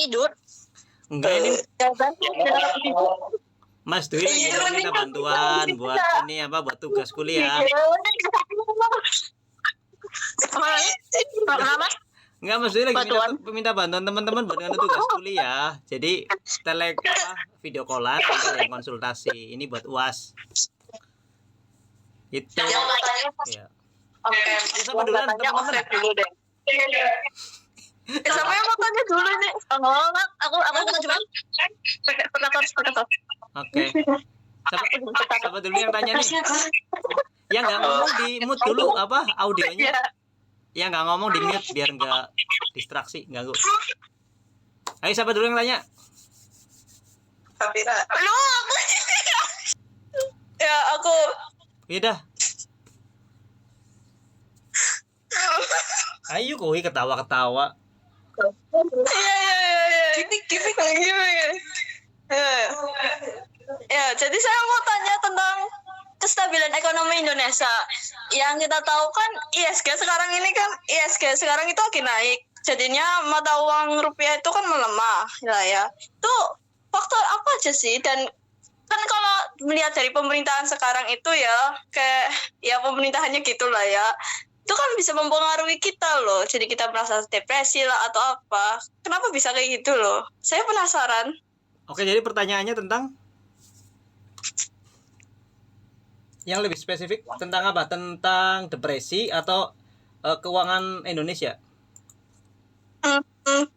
tidur. Enggak, ini Ya kan? Mas Dwi lagi minta bantuan buat ini apa, buat tugas kuliah. Kenapa? Enggak, Mas Dwi lagi Bantuan. minta bantuan teman-teman buat nganu tugas kuliah. Jadi video callan nanti ada yang konsultasi. Ini buat UAS. Itu. Ya. Oke. Siapa duluan, teman-teman? Siapa yang mau tanya dulu nih? Oh, aku cuma spekator. Oke. Siapa dulu yang tanya nih? Yang nggak ngomong di mute dulu apa audionya? Yang nggak ngomong di mute biar nggak distraksi, ganggu. Ayo, siapa dulu yang tanya? Safira. Lu aku. Ya, aku. Ya dah. Ayo koi ketawa-ketawa. Iya. Ya, jadi saya mau tanya tentang kestabilan ekonomi Indonesia. Yang kita tahu kan ISG sekarang itu lagi naik. Jadinya mata uang rupiah itu kan melemah lah ya. Itu faktor apa aja sih? Dan kan kalau melihat dari pemerintahan sekarang itu ya kayak ya pemerintahannya gitulah ya. Itu kan bisa mempengaruhi kita loh. Jadi kita merasa depresi lah atau apa. Kenapa bisa kayak gitu loh? Saya penasaran. Oke, jadi pertanyaannya tentang yang lebih spesifik tentang apa? Tentang depresi atau keuangan Indonesia?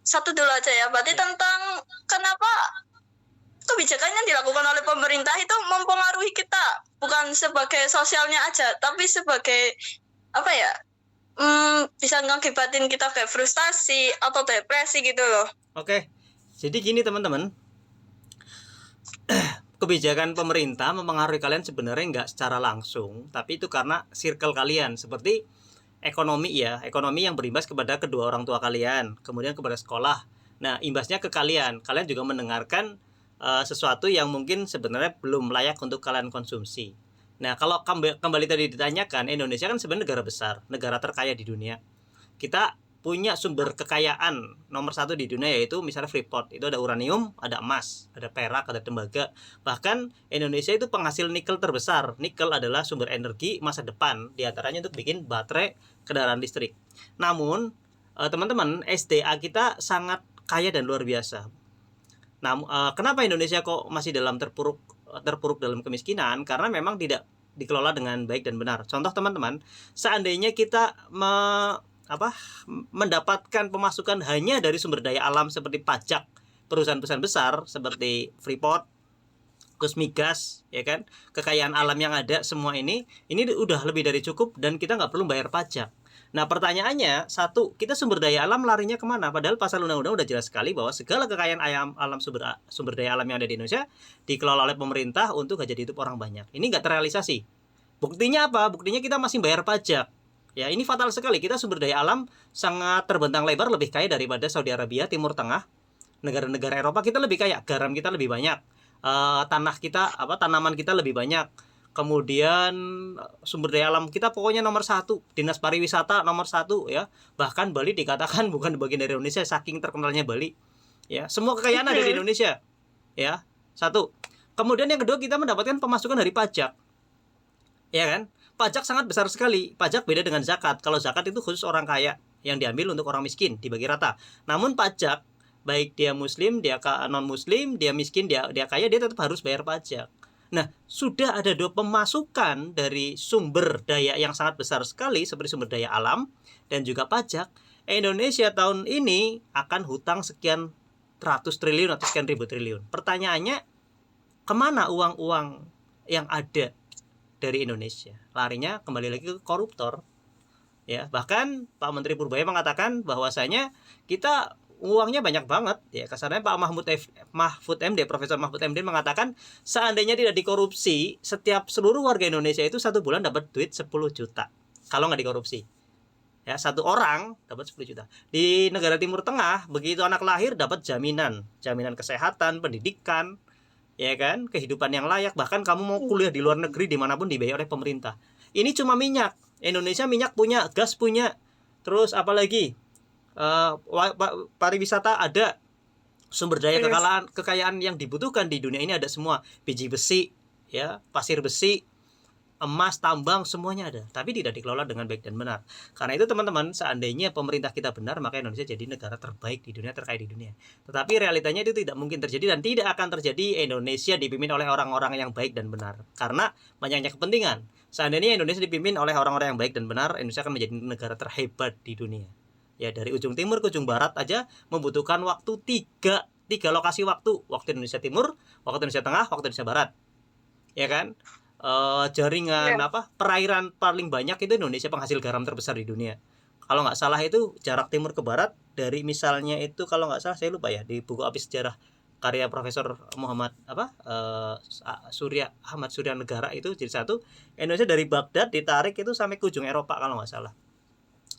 Satu dulu aja ya. Berarti tentang kenapa kebijakan yang dilakukan oleh pemerintah itu mempengaruhi kita, bukan sebagai sosialnya aja, tapi sebagai apa ya? Bisa ngakibatin kita kayak frustasi atau depresi gitu loh. Oke. Jadi gini teman-teman. Kebijakan pemerintah mempengaruhi kalian sebenarnya nggak secara langsung, tapi itu karena circle kalian, seperti ekonomi ya, ekonomi yang berimbas kepada kedua orang tua kalian, kemudian kepada sekolah. Nah, imbasnya ke kalian juga mendengarkan sesuatu yang mungkin sebenarnya belum layak untuk kalian konsumsi. Nah, kalau kembali tadi ditanyakan, Indonesia kan sebenarnya negara besar, negara terkaya di dunia. Kita punya sumber kekayaan nomor 1 di dunia, yaitu misalnya Freeport. Itu ada uranium, ada emas, ada perak, ada tembaga. Bahkan Indonesia itu penghasil nikel terbesar. Nikel adalah sumber energi masa depan, diantaranya untuk bikin baterai kendaraan listrik. Namun teman-teman, SDA kita sangat kaya dan luar biasa. Nah, kenapa Indonesia kok masih terpuruk dalam kemiskinan? Karena memang tidak dikelola dengan baik dan benar. Contoh teman-teman, seandainya kita mendapatkan pemasukan hanya dari sumber daya alam seperti pajak perusahaan-perusahaan besar seperti Freeport, terus migas, ya kan, kekayaan alam yang ada, semua ini udah lebih dari cukup dan kita nggak perlu bayar pajak. Nah, pertanyaannya, satu, kita sumber daya alam larinya kemana? Padahal pasal undang-undang udah jelas sekali bahwa segala kekayaan alam sumber daya alam yang ada di Indonesia dikelola oleh pemerintah untuk hajat hidup orang banyak. Ini nggak terrealisasi. Buktinya apa? Buktinya kita masih bayar pajak. Ya, ini fatal sekali. Kita sumber daya alam sangat terbentang lebar, lebih kaya daripada Saudi Arabia, Timur Tengah, negara-negara Eropa. Kita lebih kaya, garam kita lebih banyak, tanaman kita lebih banyak. Kemudian sumber daya alam kita pokoknya nomor 1, dinas pariwisata nomor 1 ya. Bahkan Bali dikatakan bukan bagian dari Indonesia saking terkenalnya Bali. Ya, semua kekayaan ada di Indonesia. Ya, satu. Kemudian yang kedua, kita mendapatkan pemasukan dari pajak. Ya kan? Pajak sangat besar sekali. Pajak beda dengan zakat. Kalau zakat itu khusus orang kaya yang diambil untuk orang miskin, dibagi rata. Namun pajak, baik dia muslim, dia non muslim, dia miskin, dia kaya, dia tetap harus bayar pajak. Nah, sudah ada 2 pemasukan dari sumber daya yang sangat besar sekali seperti sumber daya alam dan juga pajak. Indonesia tahun ini akan hutang sekian ratus triliun atau sekian ribu triliun. Pertanyaannya, kemana uang-uang yang ada dari Indonesia? Larinya kembali lagi ke koruptor. Ya, bahkan Pak Menteri Purbaya mengatakan bahwasanya kita uangnya banyak banget ya. Kasarnya Pak Mahfud MD, Profesor Mahfud MD mengatakan seandainya tidak dikorupsi, seluruh warga Indonesia itu 1 bulan dapat duit 10 juta. Kalau nggak dikorupsi. Ya, 1 orang dapat 10 juta. Di negara Timur Tengah, begitu anak lahir dapat jaminan kesehatan, pendidikan, ya kan, kehidupan yang layak. Bahkan kamu mau kuliah di luar negeri dimanapun dibayar oleh pemerintah. Ini cuma minyak. Indonesia minyak punya, gas punya, terus apalagi pariwisata ada, Sumber daya kekayaan yang dibutuhkan di dunia ini ada semua. Biji besi, ya, pasir besi, emas, tambang, semuanya ada, tapi tidak dikelola dengan baik dan benar. Karena itu teman-teman, seandainya pemerintah kita benar, maka Indonesia jadi negara terbaik di dunia, terkaya di dunia. Tetapi realitanya itu tidak mungkin terjadi dan tidak akan terjadi. Indonesia dipimpin oleh orang-orang yang baik dan benar. Karena banyaknya kepentingan. Seandainya Indonesia dipimpin oleh orang-orang yang baik dan benar, Indonesia akan menjadi negara terhebat di dunia. Ya, dari ujung timur ke ujung barat aja membutuhkan waktu tiga lokasi waktu Indonesia Timur, waktu Indonesia Tengah, waktu Indonesia Barat, ya kan? Jaringan perairan paling banyak itu Indonesia, penghasil garam terbesar di dunia. Kalau nggak salah itu jarak timur ke barat dari misalnya itu, kalau nggak salah saya lupa ya, di buku Api Sejarah karya Profesor Muhammad Ahmad Surya Negara itu jadi satu, Indonesia dari Baghdad ditarik itu sampai ke ujung Eropa kalau nggak salah.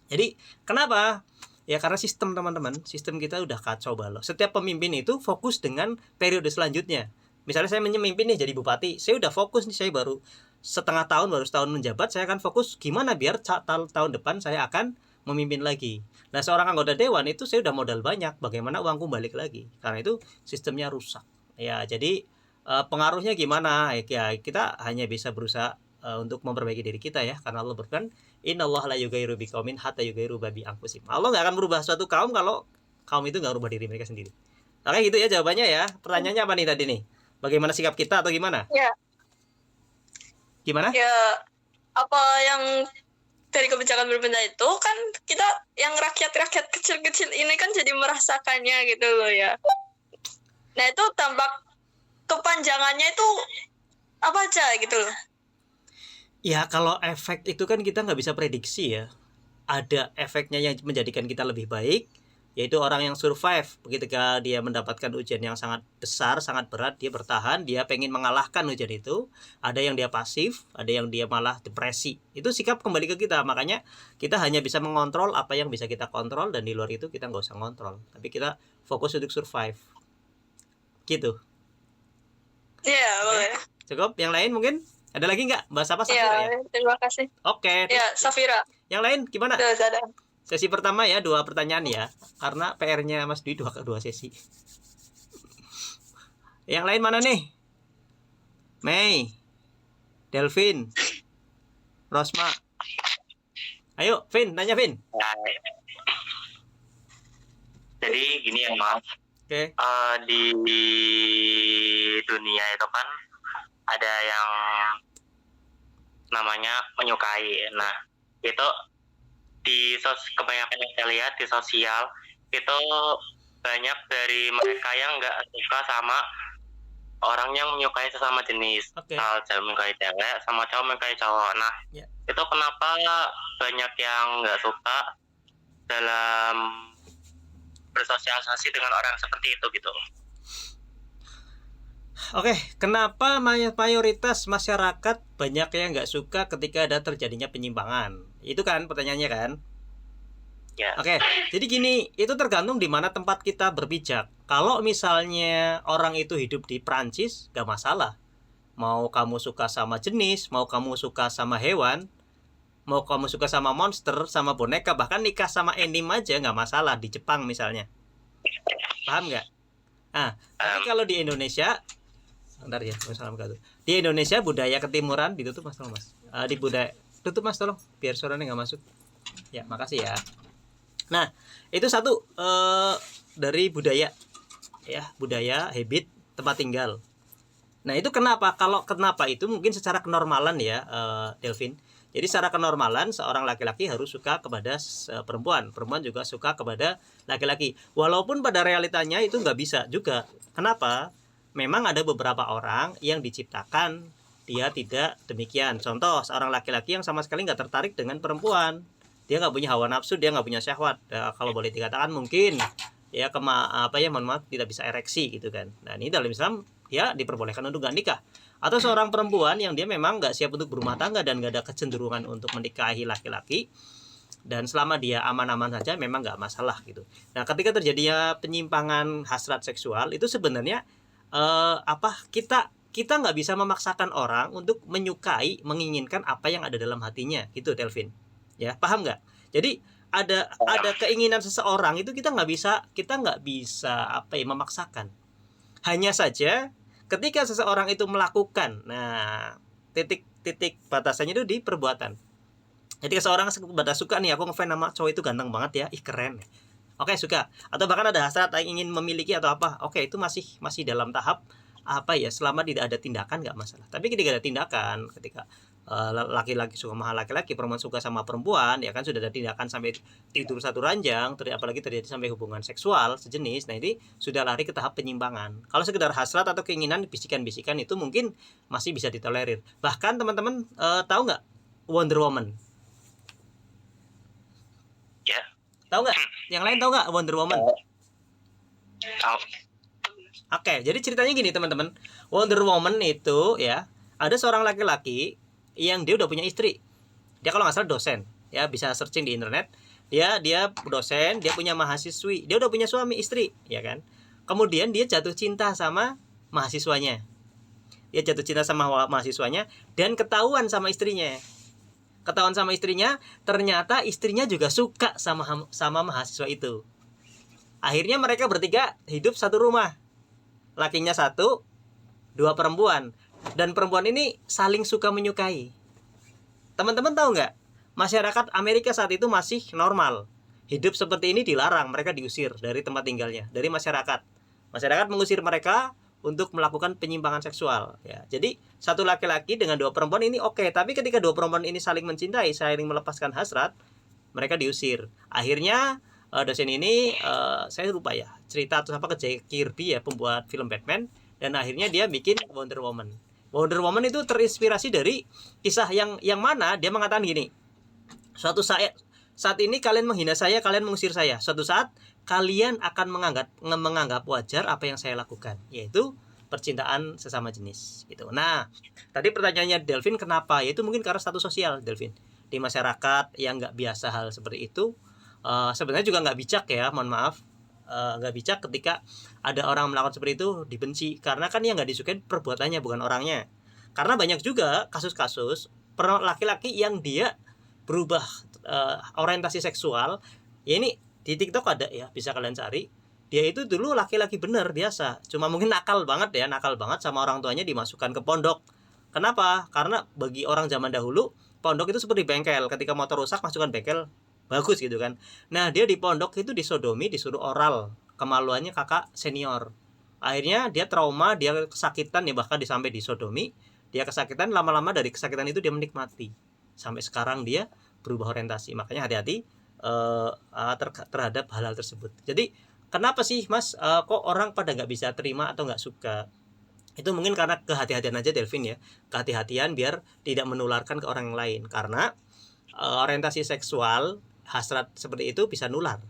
Jadi kenapa? Ya karena sistem, teman-teman, sistem kita udah kacau balau. Setiap pemimpin itu fokus dengan periode selanjutnya. Misalnya saya memimpin nih jadi bupati, saya udah fokus nih, saya baru setahun menjabat, saya akan fokus gimana biar tahun depan saya akan memimpin lagi. Nah, seorang anggota dewan itu saya udah modal banyak, bagaimana uangku balik lagi, karena itu sistemnya rusak. Ya, jadi pengaruhnya gimana? Ya, kita hanya bisa berusaha untuk memperbaiki diri kita ya, karena Allah berfirman, innallaha la yughayyiru biqaumin hatta yughayyiru bi anfusihim. Allah nggak akan merubah suatu kaum kalau kaum itu nggak rubah diri mereka sendiri. Oke, gitu ya jawabannya ya. Pertanyaannya apa nih tadi nih? Bagaimana sikap kita atau gimana? Ya. Gimana? Ya, apa yang dari kebijakan berpindah itu kan kita yang rakyat kecil-kecil ini kan jadi merasakannya gitu loh ya. Nah, itu tampak kepanjangannya itu apa aja gitu loh. Ya, kalau efek itu kan kita nggak bisa prediksi ya. Ada efeknya yang menjadikan kita lebih baik, yaitu orang yang survive ketika dia mendapatkan ujian yang sangat besar, sangat berat, dia bertahan, dia pengen mengalahkan ujian itu. Ada yang dia pasif, ada yang dia malah depresi. Itu sikap kembali ke kita. Makanya kita hanya bisa mengontrol apa yang bisa kita kontrol, dan di luar itu kita nggak usah ngontrol. Tapi kita fokus untuk survive. Gitu. Iya, boleh. Cukup? Yang lain mungkin? Ada lagi nggak? Bahas apa, Safira ya? Terima kasih. Oke. Ya, Safira. Yang lain gimana? Sudah. Sesi pertama ya, 2 pertanyaan ya. Karena PR-nya Mas Dwi 2 sesi. Yang lain mana nih? Mei, Delvin, Rosma. Ayo, Vin, tanya Vin. Jadi gini ya Mas. Oke. Di dunia itu kan ada yang namanya menyukai. Nah, itu kebanyakan yang saya lihat di sosial itu banyak dari mereka yang nggak suka sama orang yang menyukai sesama jenis. Kalau cewek menyukai cewek, sama cowok menyukai cowok. Nah, itu kenapa banyak yang nggak suka dalam bersosialisasi dengan orang seperti itu gitu? Oke, kenapa mayoritas masyarakat banyak yang nggak suka ketika ada terjadinya penyimpangan? Itu kan pertanyaannya kan? Ya. Oke, jadi gini, itu tergantung di mana tempat kita berpijak. Kalau misalnya orang itu hidup di Prancis, gak masalah. Mau kamu suka sama jenis, mau kamu suka sama hewan, mau kamu suka sama monster, sama boneka, bahkan nikah sama anime aja gak masalah di Jepang misalnya. Paham nggak? Nah, tapi kalau di Indonesia, bentar ya, di Indonesia budaya ketimuran ditutup Mas, tolong Mas. Di budaya tutup Mas, tolong biar suaranya nggak masuk. Ya, makasih ya. Nah, itu satu dari budaya ya, budaya, habit, tempat tinggal. Nah, itu kenapa? Kalau kenapa itu mungkin secara kenormalan ya, Delvin. Jadi secara kenormalan seorang laki-laki harus suka kepada perempuan juga suka kepada laki-laki. Walaupun pada realitanya itu nggak bisa juga. Kenapa? Memang ada beberapa orang yang diciptakan dia tidak demikian. Contoh, seorang laki-laki yang sama sekali nggak tertarik dengan perempuan. Dia nggak punya hawa nafsu, dia nggak punya syahwat. Ya, kalau boleh dikatakan mungkin ya mohon maaf tidak bisa ereksi gitu kan. Nah, ini dalam Islam ya diperbolehkan untuk nggak nikah. Atau seorang perempuan yang dia memang nggak siap untuk berumah tangga dan nggak ada kecenderungan untuk menikahi laki-laki, dan selama dia aman-aman saja memang nggak masalah gitu. Nah, ketika terjadinya penyimpangan hasrat seksual itu sebenarnya kita nggak bisa memaksakan orang untuk menyukai, menginginkan apa yang ada dalam hatinya gitu, Delvin. Ya, paham nggak? Jadi ada keinginan seseorang itu kita nggak bisa apa ya, memaksakan. Hanya saja ketika seseorang itu melakukan, nah titik batasannya itu di perbuatan. Jadi seseorang sebatas suka nih, aku ngefans sama cowok itu ganteng banget ya, ih keren. Oke, suka. Atau bahkan ada hasrat ingin memiliki atau apa. Oke, itu masih dalam tahap apa ya, selama tidak ada tindakan nggak masalah. Tapi ketika ada tindakan, ketika laki-laki suka sama laki-laki, perempuan suka sama perempuan, ya kan sudah ada tindakan sampai tidur satu ranjang, apalagi terjadi sampai hubungan seksual sejenis. Nah, ini sudah lari ke tahap penyimpangan. Kalau sekedar hasrat atau keinginan, bisikan-bisikan itu mungkin masih bisa ditolerir. Bahkan teman-teman tahu nggak Wonder Woman? Ya. Tahu nggak? Yang lain tahu nggak Wonder Woman? Tahu. Oke, jadi ceritanya gini teman-teman. Wonder Woman itu ya, ada seorang laki-laki yang dia udah punya istri. Dia kalau nggak salah dosen, ya bisa searching di internet. Dia dosen, dia punya mahasiswi, dia udah punya suami istri, ya kan. Kemudian dia jatuh cinta sama mahasiswanya. Dan ketahuan sama istrinya. Ternyata istrinya juga suka sama mahasiswa itu. Akhirnya mereka bertiga hidup satu rumah. Lakinya satu, 2 perempuan. Dan perempuan ini saling suka menyukai. Teman-teman tahu nggak? Masyarakat Amerika saat itu masih normal. Hidup seperti ini dilarang, mereka diusir dari tempat tinggalnya, dari masyarakat. Masyarakat mengusir mereka untuk melakukan penyimpangan seksual. Ya, jadi satu laki-laki dengan 2 perempuan ini oke. Tapi ketika 2 perempuan ini saling mencintai, saling melepaskan hasrat, mereka diusir. Akhirnya dosen ini saya lupa ya cerita atau apa ke Jack Kirby ya, pembuat film Batman, dan akhirnya dia bikin Wonder Woman. Wonder Woman itu terinspirasi dari kisah yang mana dia mengatakan gini, suatu saat ini kalian menghina saya, kalian mengusir saya, suatu saat kalian akan menganggap wajar apa yang saya lakukan, yaitu percintaan sesama jenis gitu. Nah, tadi pertanyaannya Delvin kenapa? Yaitu mungkin karena status sosial Delvin di masyarakat yang nggak biasa hal seperti itu. Sebenarnya juga nggak bijak ya, mohon maaf, nggak bijak ketika ada orang melakukan seperti itu dibenci, karena kan yang nggak disukai perbuatannya bukan orangnya. Karena banyak juga kasus-kasus laki-laki yang dia berubah orientasi seksual. Ya ini di TikTok ada ya, bisa kalian cari. Dia itu dulu laki-laki bener biasa, cuma mungkin nakal banget sama orang tuanya, dimasukkan ke pondok. Kenapa? Karena bagi orang zaman dahulu pondok itu seperti bengkel, ketika motor rusak masukkan bengkel bagus gitu kan. Nah, dia di pondok itu disodomi, disuruh oral, kemaluannya kakak senior. Akhirnya dia trauma, dia kesakitan ya, bahkan sampai disodomi, dia kesakitan, lama-lama dari kesakitan itu dia menikmati. Sampai sekarang dia berubah orientasi. Makanya hati-hati terhadap hal-hal tersebut. Jadi kenapa sih Mas kok orang pada nggak bisa terima atau nggak suka? Itu mungkin karena kehati-hatian aja Delvin ya, kehati-hatian biar tidak menularkan ke orang lain. Karena orientasi seksual, hasrat seperti itu bisa nular,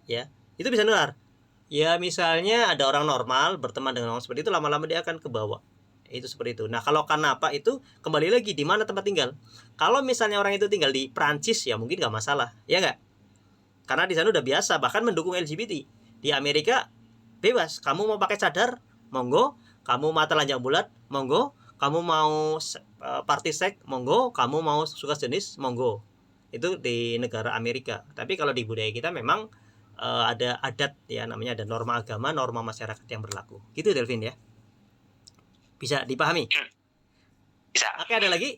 ya. Itu bisa nular. Ya misalnya ada orang normal berteman dengan orang seperti itu, lama-lama dia akan ke bawah. Itu seperti itu. Nah, kalau kenapa itu kembali lagi di mana tempat tinggal. Kalau misalnya orang itu tinggal di Prancis ya mungkin nggak masalah, ya nggak? Karena di sana udah biasa, bahkan mendukung LGBT. Di Amerika bebas, kamu mau pakai cadar, monggo. Kamu mata telanjang bulat, monggo. Kamu mau party seks, monggo. Kamu mau suka jenis, monggo. Itu di negara Amerika. Tapi kalau di budaya kita memang ada adat ya, namanya ada norma agama, norma masyarakat yang berlaku. Gitu Delvin ya. Bisa dipahami? Bisa. Oke, ada lagi?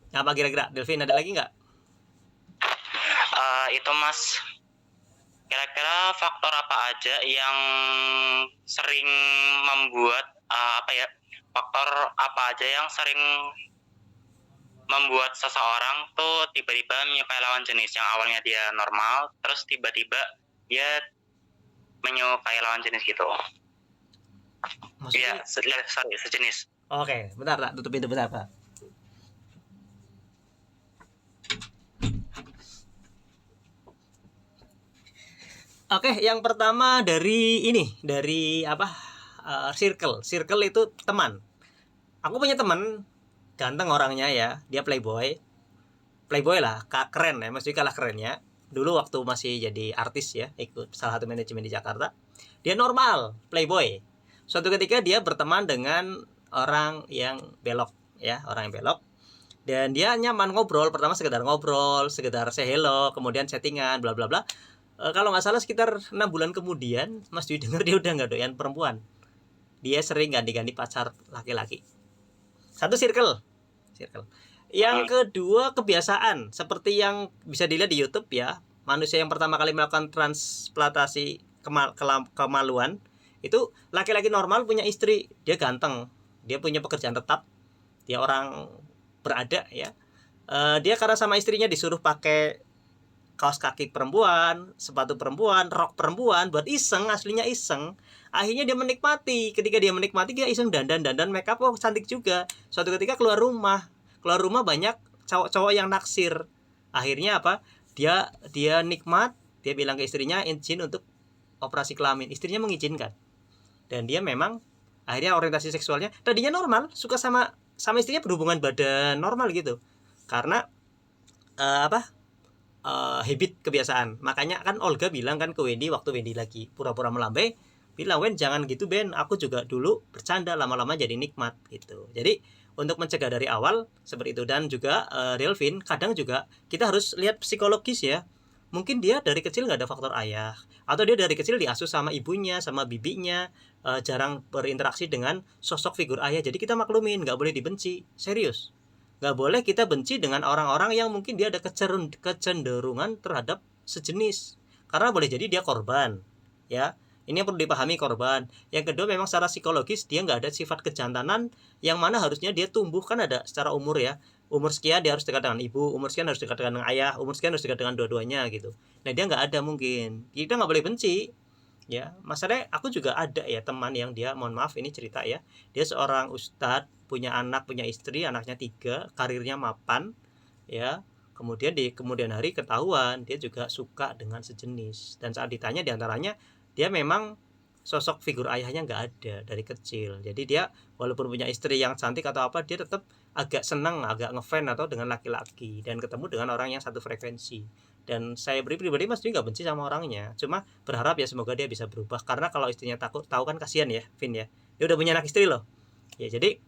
Apa kira-kira Delvin, ada lagi nggak? Itu Mas, kira-kira faktor apa aja yang sering membuat faktor apa aja yang sering membuat seseorang tuh tiba-tiba menyukai lawan jenis, yang awalnya dia normal terus tiba-tiba dia menyukai lawan jenis gitu. Maksudnya? Ya, sejenis. Oke, bentar tak, tutup pintu bentar Pak. Oke, yang pertama dari circle. Circle itu teman. Aku punya teman ganteng orangnya ya, dia playboy lah, keren ya, maksudnya kalah kerennya. Dulu waktu masih jadi artis ya, ikut salah satu manajemen di Jakarta. Dia normal, playboy. Suatu ketika dia berteman dengan orang yang belok ya, orang yang belok. Dan dia nyaman ngobrol, pertama sekedar ngobrol, sekedar say hello, kemudian chattingan, bla bla bla. Kalau nggak salah sekitar 6 bulan kemudian Mas Dwi dengar dia udah nggak doyan perempuan. Dia sering ganti-ganti pacar laki-laki. Satu circle. Yang kedua kebiasaan, seperti yang bisa dilihat di YouTube ya. Manusia yang pertama kali melakukan transplantasi kemaluan itu laki-laki normal punya istri, dia ganteng, dia punya pekerjaan tetap, dia orang berada ya. Dia karena sama istrinya disuruh pakai kaos kaki perempuan, sepatu perempuan, rok perempuan buat iseng, aslinya iseng. Akhirnya dia menikmati. Ketika dia menikmati, dia iseng dandan make up, oh cantik juga. Suatu ketika keluar rumah banyak cowok-cowok yang naksir. Akhirnya apa? Dia nikmat, dia bilang ke istrinya izin untuk operasi kelamin. Istrinya mengizinkan. Dan dia memang akhirnya orientasi seksualnya tadinya normal, suka sama istrinya, berhubungan badan normal gitu. Karena habit, kebiasaan. Makanya kan Olga bilang kan ke Wendy waktu Wendy lagi pura-pura melambai, bilang, "Wen jangan gitu Ben, aku juga dulu bercanda, lama-lama jadi nikmat," gitu. Jadi untuk mencegah dari awal seperti itu. Dan juga Delvin, kadang juga kita harus lihat psikologis ya. Mungkin dia dari kecil nggak ada faktor ayah, atau dia dari kecil diasuh sama ibunya, sama bibinya, jarang berinteraksi dengan sosok figur ayah. Jadi kita maklumin, nggak boleh dibenci, serius. Nggak boleh kita benci dengan orang-orang yang mungkin dia ada kecenderungan terhadap sejenis, karena boleh jadi dia korban ya. Ini yang perlu dipahami, korban. Yang kedua, memang secara psikologis dia nggak ada sifat kejantanan yang mana harusnya dia tumbuh, kan ada secara umur ya. Umur sekian dia harus dekat dengan ibu, umur sekian harus dekat dengan ayah, umur sekian harus dekat dengan dua-duanya gitu. Nah dia nggak ada, mungkin kita nggak boleh benci ya. Masalahnya aku juga ada ya teman yang dia, mohon maaf ini cerita ya, dia seorang ustadz, punya anak, punya istri, anaknya 3, karirnya mapan ya. Kemudian di kemudian hari ketahuan dia juga suka dengan sejenis. Dan saat ditanya, diantaranya dia memang sosok figur ayahnya nggak ada dari kecil. Jadi dia walaupun punya istri yang cantik atau apa, dia tetap agak senang, agak ngefan atau dengan laki-laki, dan ketemu dengan orang yang satu frekuensi. Dan saya pribadi Mas juga nggak benci sama orangnya, cuma berharap ya semoga dia bisa berubah. Karena kalau istrinya tahu kan kasihan ya Vin ya, dia udah punya anak istri loh ya. Jadi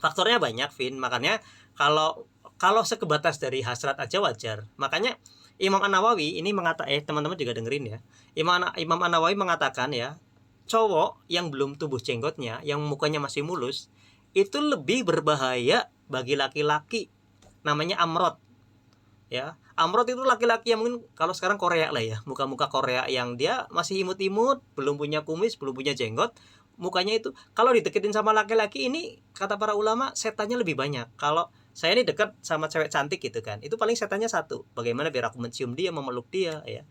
faktornya banyak Vin, makanya kalau sekebatas dari hasrat aja wajar. Makanya Imam An-Nawawi ini teman-teman juga dengerin ya. Imam An-Nawawi mengatakan ya, cowok yang belum tumbuh jenggotnya, yang mukanya masih mulus, itu lebih berbahaya bagi laki-laki. Namanya amrot ya. Amrot itu laki-laki yang mungkin kalau sekarang Korea lah ya, muka-muka Korea yang dia masih imut-imut, belum punya kumis, belum punya jenggot, mukanya itu kalau dideketin sama laki-laki ini, kata para ulama, setannya lebih banyak. Kalau saya ini dekat sama cewek cantik gitu kan, itu paling setannya satu, bagaimana biar aku mencium dia, memeluk dia ya.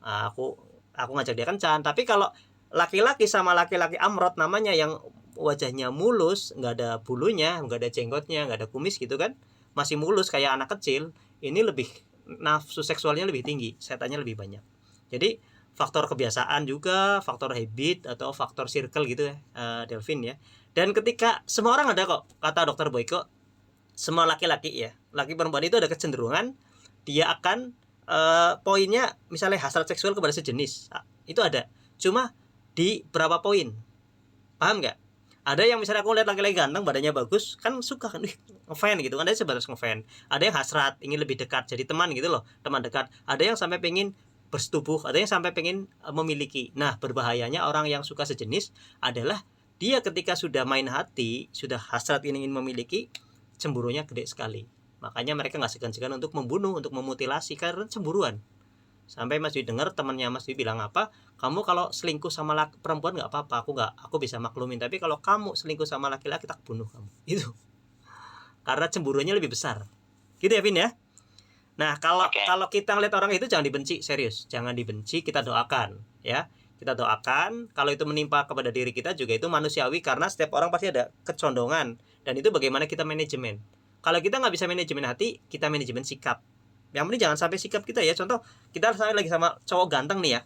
Aku ngajak dia kencan. Tapi kalau laki-laki sama laki-laki amrot namanya, yang wajahnya mulus, nggak ada bulunya, nggak ada jenggotnya, nggak ada kumis gitu kan, masih mulus kayak anak kecil, ini lebih nafsu seksualnya lebih tinggi, setannya lebih banyak. Jadi faktor kebiasaan juga, faktor habit atau faktor circle gitu ya, Delvin ya. Dan ketika semua orang ada kok, kata dokter Boyko, semua laki-laki ya, laki perempuan itu ada kecenderungan dia akan poinnya, misalnya hasrat seksual kepada sejenis, itu ada, cuma di berapa poin, paham nggak? Ada yang misalnya aku lihat laki-laki ganteng, badannya bagus, kan suka kan, ngefan gitu kan, ada sebatas ngefan. Ada yang hasrat ingin lebih dekat, jadi teman gitu loh, teman dekat. Ada yang sampai pengen bersetubuh, ada yang sampai pengen memiliki. Nah berbahayanya orang yang suka sejenis adalah dia ketika sudah main hati, sudah hasrat ingin memiliki, cemburunya gede sekali. Makanya mereka nggak segan-segan untuk membunuh, untuk memutilasi, karena cemburuan. Sampai Mas Dwi dengar temannya Mas Dwi bilang apa, kamu kalau selingkuh sama perempuan nggak apa-apa, aku bisa maklumin, tapi kalau kamu selingkuh sama laki-laki, tak bunuh kamu. Itu karena cemburuannya lebih besar gitu ya Vin ya. Nah kalau kita ngeliat orang itu jangan dibenci, serius jangan dibenci, kita doakan ya. Kita doakan, kalau itu menimpa kepada diri kita juga itu manusiawi, karena setiap orang pasti ada kecondongan, dan itu bagaimana kita manajemen. Kalau kita nggak bisa manajemen hati, kita manajemen sikap. Yang penting jangan sampai sikap kita ya. Contoh, kita lagi sama cowok ganteng nih ya,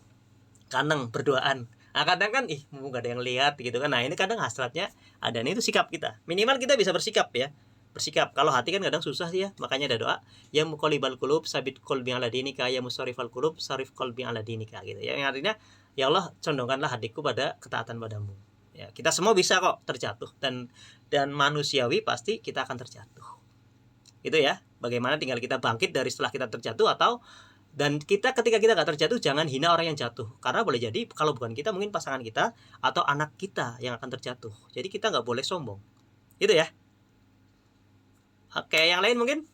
ganteng, berduaan. Nah kadang kan, mumpung gak ada yang lihat gitu kan. Nah ini kadang hasratnya ada, nih itu sikap kita. Minimal kita bisa bersikap ya. Bersikap. Kalau hati kan kadang susah sih ya. Makanya ada doa, ya muqallibal qulub sabit qalbi ala dinika, ya musarrifal qulub sarif qalbi ala dinika gitu ya. Yang artinya, ya Allah condongkanlah hatiku pada ketaatan padamu. Ya, kita semua bisa kok terjatuh, dan manusiawi pasti kita akan terjatuh. Itu ya. Bagaimana tinggal kita bangkit dari setelah kita terjatuh, atau dan kita ketika kita nggak terjatuh jangan hina orang yang jatuh, karena boleh jadi kalau bukan kita mungkin pasangan kita atau anak kita yang akan terjatuh. Jadi kita nggak boleh sombong. Itu ya. Oke, yang lain mungkin?